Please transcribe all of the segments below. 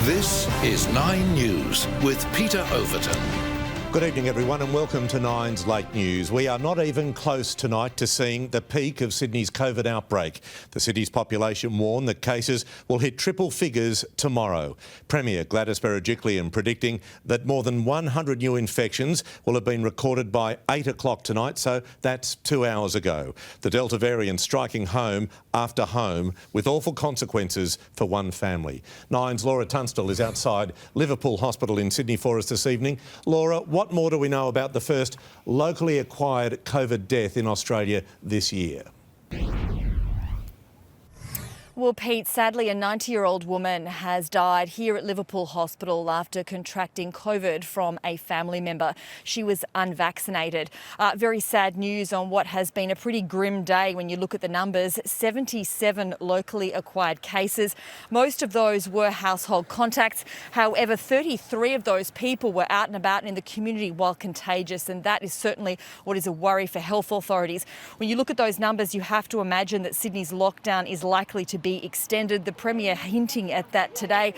This is 9 News with Peter Overton. Good evening, everyone, and welcome to Nine's Late News. We are not even close tonight to seeing the peak of Sydney's COVID outbreak. The city's population warned that cases will hit triple figures tomorrow. Premier Gladys Berejiklian predicting that more than 100 new infections will have been recorded by 8 o'clock tonight, so that's 2 hours ago. The Delta variant striking home after home with awful consequences for one family. Nine's Laura Tunstall is outside Liverpool Hospital in Sydney for us this evening. Laura, what more do we know about the first locally acquired COVID death in Australia this year? Well, Pete, sadly, a 90-year-old woman has died here at Liverpool Hospital after contracting COVID from a family member. She was unvaccinated. Very sad news on what has been a pretty grim day when you look at the numbers. 77 locally acquired cases. Most of those were household contacts. However, 33 of those people were out and about in the community while contagious, and that is certainly what is a worry for health authorities. When you look at those numbers, you have to imagine that Sydney's lockdown is likely to be extended. The Premier hinting at that today.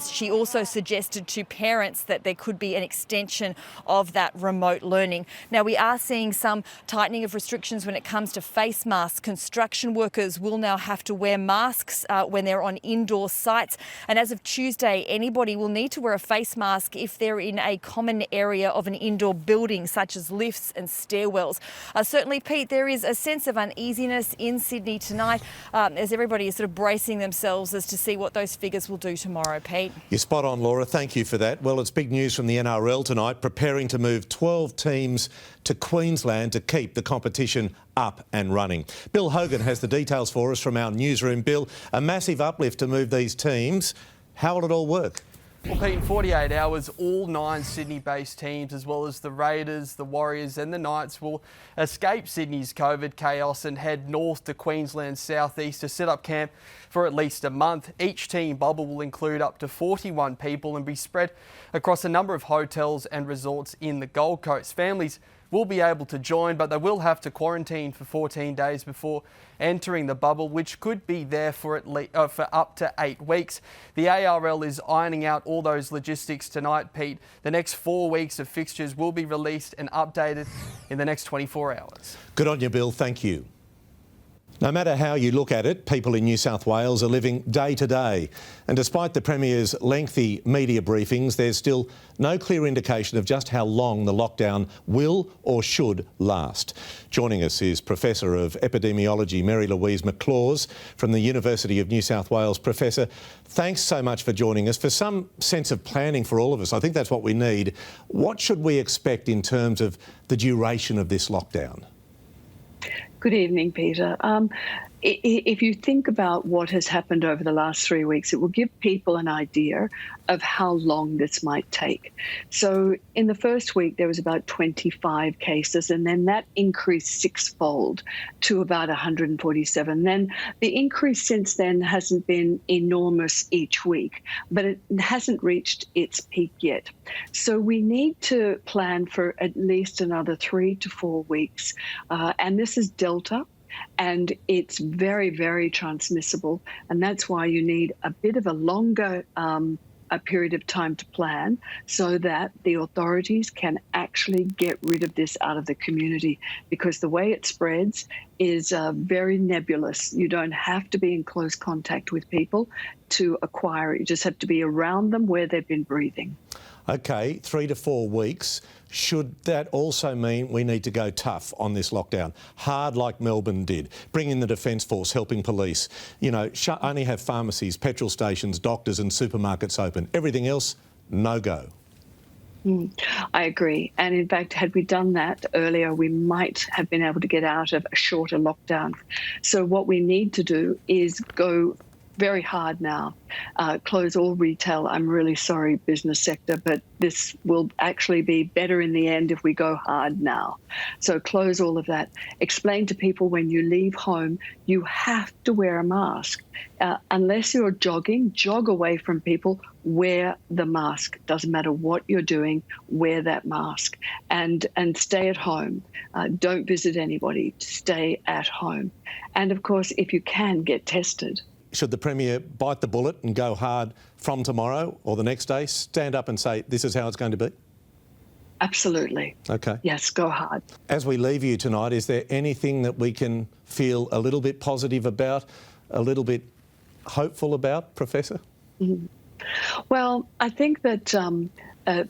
She also suggested to parents that there could be an extension of that remote learning. Now, we are seeing some tightening of restrictions when it comes to face masks. Construction workers will now have to wear masks when they're on indoor sites. And as of Tuesday, anybody will need to wear a face mask if they're in a common area of an indoor building, such as lifts and stairwells. Certainly, Pete, there is a sense of uneasiness in Sydney tonight as everybody is sort of bracing themselves as to see what those figures will do tomorrow, Pete. You're spot on, Laura. Thank you for that. Well, it's big news from the NRL tonight, preparing to move 12 teams to Queensland to keep the competition up and running. Bill Hogan has the details for us from our newsroom. Bill, a massive uplift to move these teams. How will it all work? Well, Pete, in 48 hours, all 9 Sydney-based teams, as well as the Raiders, the Warriors and the Knights, will escape Sydney's COVID chaos and head north to Queensland's southeast to set up camp for at least a month. Each team bubble will include up to 41 people and be spread across a number of hotels and resorts in the Gold Coast. Families will be able to join, but they will have to quarantine for 14 days before entering the bubble, which could be there for up to 8 weeks. The ARL is ironing out all those logistics tonight, Pete. The next 4 weeks of fixtures will be released and updated in the next 24 hours. Good on you, Bill. Thank you. No matter how you look at it, people in New South Wales are living day to day. And despite the Premier's lengthy media briefings, there's still no clear indication of just how long the lockdown will or should last. Joining us is Professor of Epidemiology Mary Louise McClaws from the University of New South Wales. Professor, thanks so much for joining us. For some sense of planning for all of us, I think that's what we need. What should we expect in terms of the duration of this lockdown? Good evening, Peter. If you think about what has happened over the last 3 weeks, it will give people an idea of how long this might take. So in the first week, there was about 25 cases, and then that increased sixfold to about 147. Then the increase since then hasn't been enormous each week, but it hasn't reached its peak yet. So we need to plan for at least another 3 to 4 weeks. And this is Delta. And it's very, very transmissible. And that's why you need a bit of a longer a period of time to plan so that the authorities can actually get rid of this out of the community, because the way it spreads is very nebulous. You don't have to be in close contact with people to acquire it. You just have to be around them where they've been breathing. OK, 3 to 4 weeks. Should that also mean we need to go tough on this lockdown? Hard like Melbourne did. Bring in the Defence Force, helping police. You know, only have pharmacies, petrol stations, doctors and supermarkets open. Everything else, no go. I agree. And in fact, had we done that earlier, we might have been able to get out of a shorter lockdown. So what we need to do is go very hard now. Close all retail. I'm really sorry, business sector, but this will actually be better in the end if we go hard now. So close all of that. Explain to people when you leave home, you have to wear a mask. Unless you're jogging, jog away from people, wear the mask. Doesn't matter what you're doing, wear that mask. And stay at home. Don't visit anybody. Stay at home. And of course, if you can, get tested. should the Premier bite the bullet and go hard from tomorrow or the next day, stand up and say, this is how it's going to be? Absolutely. Okay. Yes, go hard. As we leave you tonight, is there anything that we can feel a little bit positive about, a little bit hopeful about, Professor? Well, I think that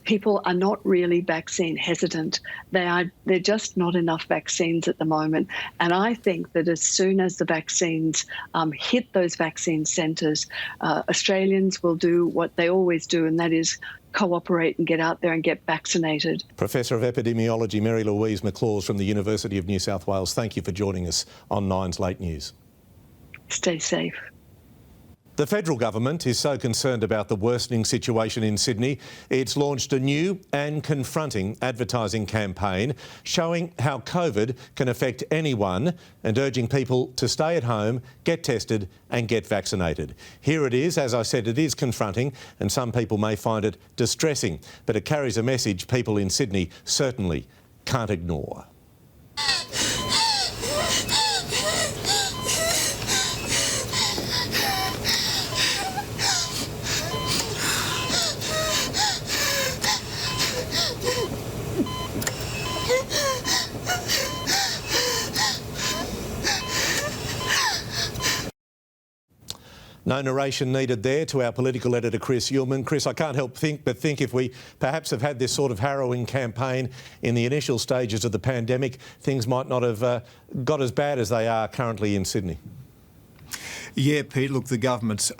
people are not really vaccine hesitant. They're just not enough vaccines at the moment. And I think that as soon as the vaccines hit those vaccine centres, Australians will do what they always do, and that is cooperate and get out there and get vaccinated. Professor of Epidemiology Mary Louise McLaws from the University of New South Wales, thank you for joining us on Nine's Late News. Stay safe. The federal government is so concerned about the worsening situation in Sydney, it's launched a new and confronting advertising campaign showing how COVID can affect anyone and urging people to stay at home, get tested and get vaccinated. Here it is. As I said, it is confronting and some people may find it distressing, but it carries a message people in Sydney certainly can't ignore. No narration needed there to our political editor, Chris Uhlmann. Chris, I can't help but think if we perhaps have had this sort of harrowing campaign in the initial stages of the pandemic, things might not have got as bad as they are currently in Sydney. Yeah, Pete, look, the government's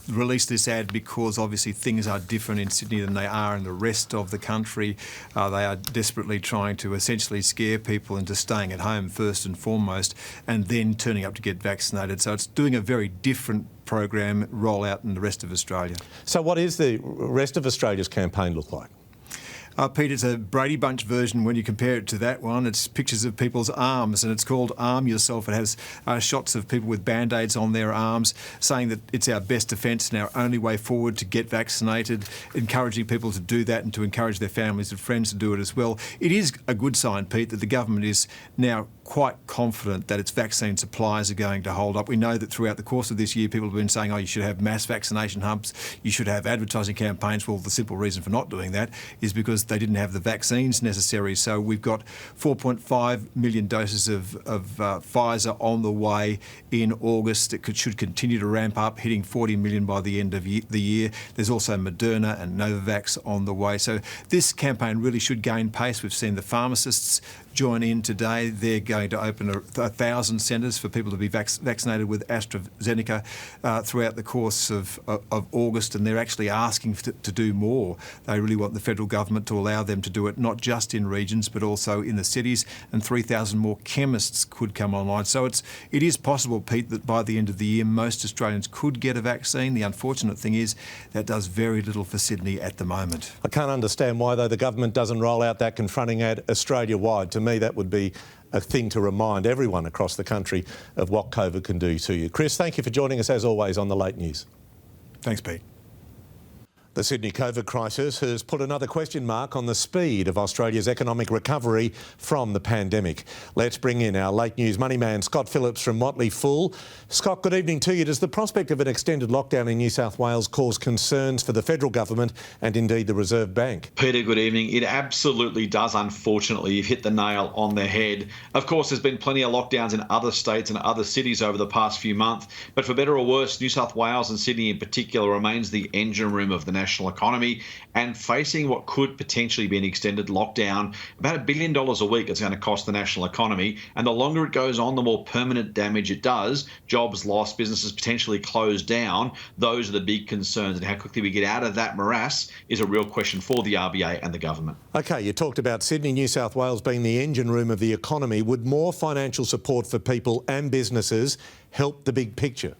released this ad because obviously things are different in Sydney than they are in the rest of the country. They are desperately trying to essentially scare people into staying at home first and foremost and then turning up to get vaccinated. So it's doing a very different program rollout in the rest of Australia. So what is the rest of Australia's campaign look like? Pete, it's a Brady Bunch version when you compare it to that one. It's pictures of people's arms and it's called Arm Yourself. It has shots of people with band-aids on their arms saying that it's our best defence and our only way forward to get vaccinated, encouraging people to do that and to encourage their families and friends to do it as well. It is a good sign, Pete, that the government is now quite confident that its vaccine supplies are going to hold up. We know that throughout the course of this year, people have been saying, oh, you should have mass vaccination hubs, you should have advertising campaigns. Well, the simple reason for not doing that is because they didn't have the vaccines necessary. So we've got 4.5 million doses of Pfizer on the way in August. It should continue to ramp up, hitting 40 million by the end of the year. There's also Moderna and Novavax on the way. So this campaign really should gain pace. We've seen the pharmacists join in today. They're going to open 1,000 centres for people to be vaccinated with AstraZeneca throughout the course of August, and they're actually asking to do more. They really want the federal government to allow them to do it not just in regions but also in the cities, and 3,000 more chemists could come online. So it is possible, Pete, that by the end of the year most Australians could get a vaccine. The unfortunate thing is that does very little for Sydney at the moment. I can't understand why, though, the government doesn't roll out that confronting ad Australia-wide. To me, that would be a thing to remind everyone across the country of what COVID can do to you. Chris, thank you for joining us, as always, on the Late News. Thanks, Pete. The Sydney COVID crisis has put another question mark on the speed of Australia's economic recovery from the pandemic. Let's bring in our Late News money man, Scott Phillips from Motley Fool. Scott, good evening to you. Does the prospect of an extended lockdown in New South Wales cause concerns for the federal government and indeed the Reserve Bank? Peter, good evening. It absolutely does, unfortunately. You've hit the nail on the head. Of course, there's been plenty of lockdowns in other states and other cities over the past few months, but for better or worse, New South Wales and Sydney in particular remains the engine room of the national economy, and facing what could potentially be an extended lockdown, about $1 billion a week it's going to cost the national economy, and the longer it goes on, the more permanent damage it does. Jobs lost, businesses potentially closed down. Those are the big concerns, and how quickly we get out of that morass is a real question for the RBA and the government. OK, you talked about Sydney, New South Wales being the engine room of the economy. Would more financial support for people and businesses help the big picture?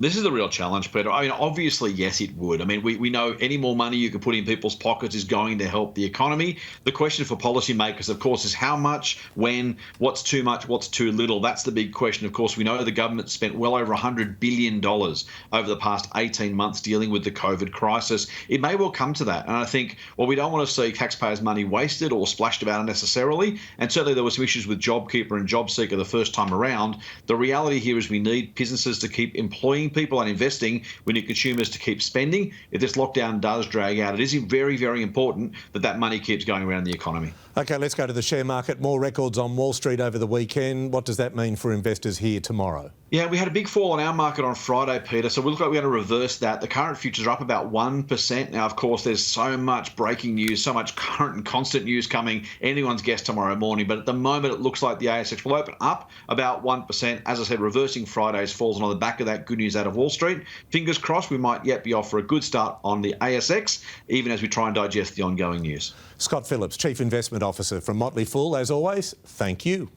This is the real challenge, Peter. I mean, obviously, yes, it would. I mean, we know any more money you can put in people's pockets is going to help the economy. The question for policymakers, of course, is how much, when, what's too much, what's too little. That's the big question. Of course, we know the government spent well over $100 billion over the past 18 months dealing with the COVID crisis. It may well come to that. And I think, well, we don't want to see taxpayers' money wasted or splashed about unnecessarily. And certainly there were some issues with JobKeeper and JobSeeker the first time around. The reality here is we need businesses to keep employing people and investing. We need consumers to keep spending. If this lockdown does drag out, it is very, very important that that money keeps going around the economy. OK, let's go to the share market. More records on Wall Street over the weekend. What does that mean for investors here tomorrow? Yeah, we had a big fall on our market on Friday, Peter, so we look like we're going to reverse that. The current futures are up about 1%. Now, of course, there's so much breaking news, so much current and constant news coming. Anyone's guess tomorrow morning, but at the moment, it looks like the ASX will open up about 1%. As I said, reversing Friday's falls, and on the back of that, good news out of Wall Street. Fingers crossed, we might yet be off for a good start on the ASX, even as we try and digest the ongoing news. Scott Phillips, Chief Investment Officer from Motley Fool, as always, thank you.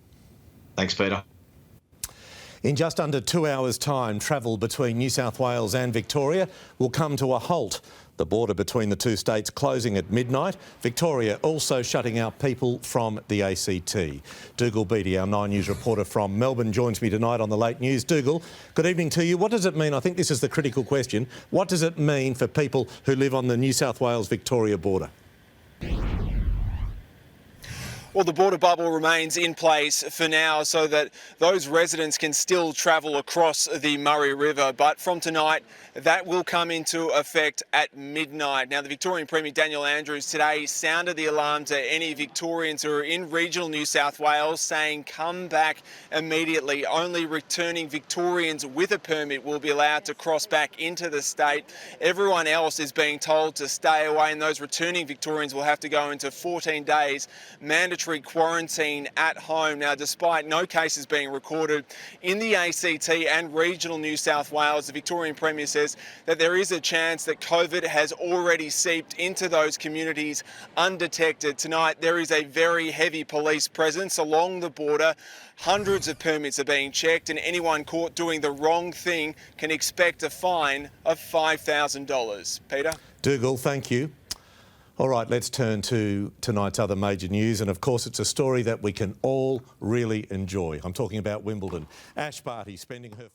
Thanks, Peter. In just under 2 hours' time, travel between New South Wales and Victoria will come to a halt. The border between the two states closing at midnight. Victoria also shutting out people from the ACT. Dougal Beattie, our 9 News reporter from Melbourne, joins me tonight on the Late News. Dougal, good evening to you. What does it mean? I think this is the critical question. What does it mean for people who live on the New South Wales-Victoria border? Well, the border bubble remains in place for now so that those residents can still travel across the Murray River. But from tonight, that will come into effect at midnight. Now, the Victorian Premier Daniel Andrews today sounded the alarm to any Victorians who are in regional New South Wales, saying come back immediately. Only returning Victorians with a permit will be allowed to cross back into the state. Everyone else is being told to stay away, and those returning Victorians will have to go into 14 days mandatory quarantine at home. Now, despite no cases being recorded in the ACT and regional New South Wales, the Victorian Premier says that there is a chance that COVID has already seeped into those communities undetected. Tonight, there is a very heavy police presence along the border. Hundreds of permits are being checked, and anyone caught doing the wrong thing can expect a fine of $5,000. Peter? Dougal, thank you. All right, let's turn to tonight's other major news, and of course it's a story that we can all really enjoy. I'm talking about Wimbledon. Ash Barty spending her...